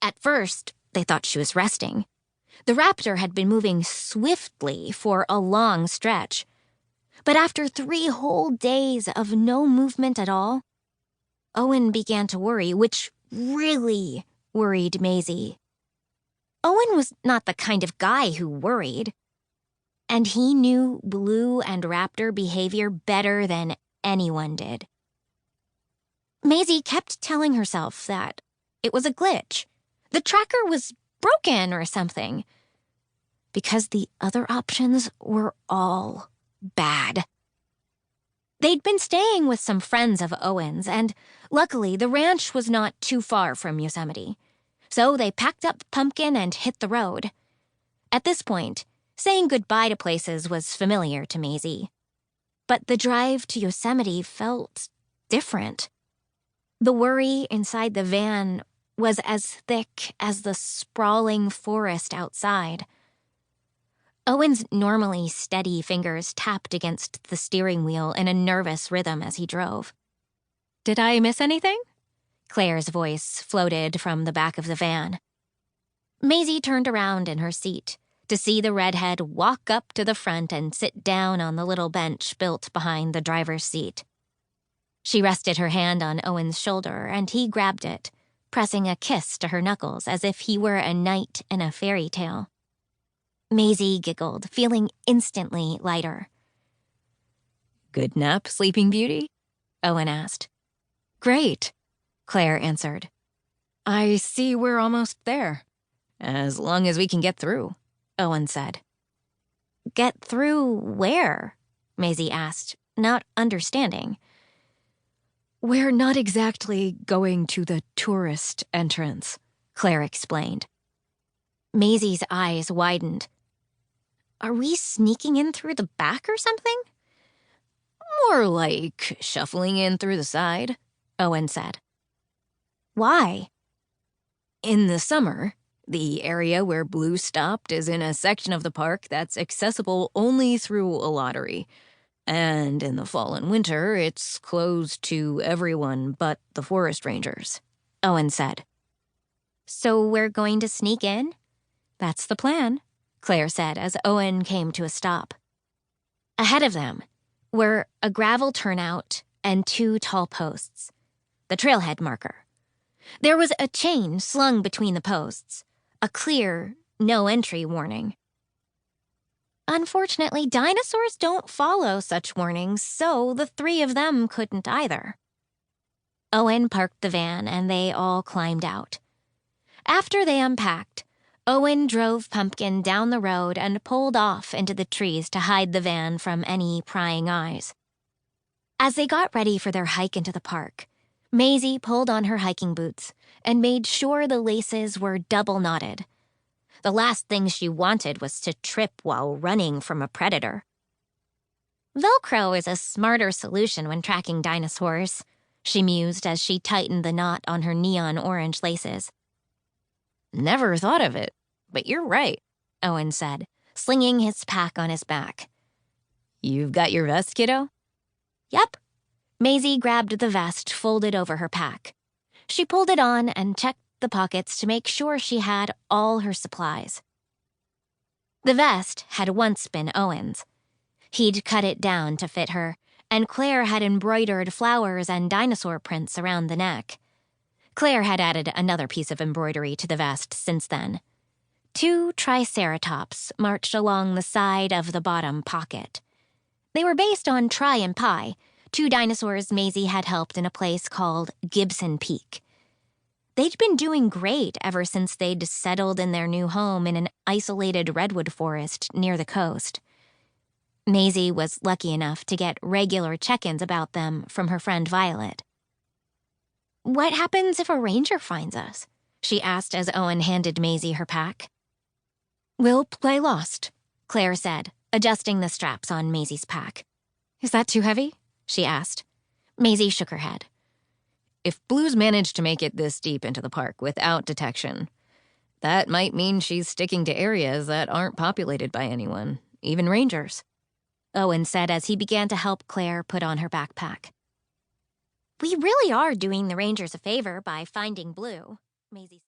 At first, they thought she was resting. The raptor had been moving swiftly for a long stretch. But after 3 whole days of no movement at all, Owen began to worry, which really worried Maisie. Owen was not the kind of guy who worried, and he knew Blue and raptor behavior better than anyone did. Maisie kept telling herself that it was a glitch. The tracker was broken or something, because the other options were all bad. They'd been staying with some friends of Owen's, and luckily the ranch was not too far from Yosemite. So they packed up Pumpkin and hit the road. At this point, saying goodbye to places was familiar to Maisie. But the drive to Yosemite felt different. The worry inside the van was as thick as the sprawling forest outside. Owen's normally steady fingers tapped against the steering wheel in a nervous rhythm as he drove. "Did I miss anything?" Claire's voice floated from the back of the van. Maisie turned around in her seat to see the redhead walk up to the front and sit down on the little bench built behind the driver's seat. She rested her hand on Owen's shoulder, and he grabbed it, pressing a kiss to her knuckles as if he were a knight in a fairy tale. Maisie giggled, feeling instantly lighter. "Good nap, Sleeping Beauty?" Owen asked. "Great," Claire answered. "I see we're almost there." "As long as we can get through," Owen said. "Get through where?" Maisie asked, not understanding. "We're not exactly going to the tourist entrance," Claire explained. Maisie's eyes widened. "Are we sneaking in through the back or something?" "More like shuffling in through the side," Owen said. "Why?" "In the summer, the area where Blue stopped is in a section of the park that's accessible only through a lottery. And in the fall and winter, it's closed to everyone but the forest rangers," Owen said. "So we're going to sneak in?" "That's the plan," Claire said as Owen came to a stop. Ahead of them were a gravel turnout and 2 tall posts, the trailhead marker. There was a chain slung between the posts, a clear no-entry warning. Unfortunately, dinosaurs don't follow such warnings, so the 3 of them couldn't either. Owen parked the van and they all climbed out. After they unpacked, Owen drove Pumpkin down the road and pulled off into the trees to hide the van from any prying eyes. As they got ready for their hike into the park, Maisie pulled on her hiking boots and made sure the laces were double knotted. The last thing she wanted was to trip while running from a predator. Velcro is a smarter solution when tracking dinosaurs, she mused as she tightened the knot on her neon orange laces. "Never thought of it, but you're right," Owen said, slinging his pack on his back. "You've got your vest, kiddo?" "Yep." Maisie grabbed the vest folded over her pack. She pulled it on and checked the pockets to make sure she had all her supplies. The vest had once been Owen's. He'd cut it down to fit her, and Claire had embroidered flowers and dinosaur prints around the neck. Claire had added another piece of embroidery to the vest since then. 2 triceratops marched along the side of the bottom pocket. They were based on Tri and Pi, 2 dinosaurs Maisie had helped in a place called Gibson Peak. They'd been doing great ever since they'd settled in their new home in an isolated redwood forest near the coast. Maisie was lucky enough to get regular check-ins about them from her friend Violet. "What happens if a ranger finds us?" she asked as Owen handed Maisie her pack. "We'll play lost," Claire said, adjusting the straps on Maisie's pack. "Is that too heavy?" she asked. Maisie shook her head. "If Blue's managed to make it this deep into the park without detection, that might mean she's sticking to areas that aren't populated by anyone, even rangers," Owen said as he began to help Claire put on her backpack. "We really are doing the rangers a favor by finding Blue," Maisie said.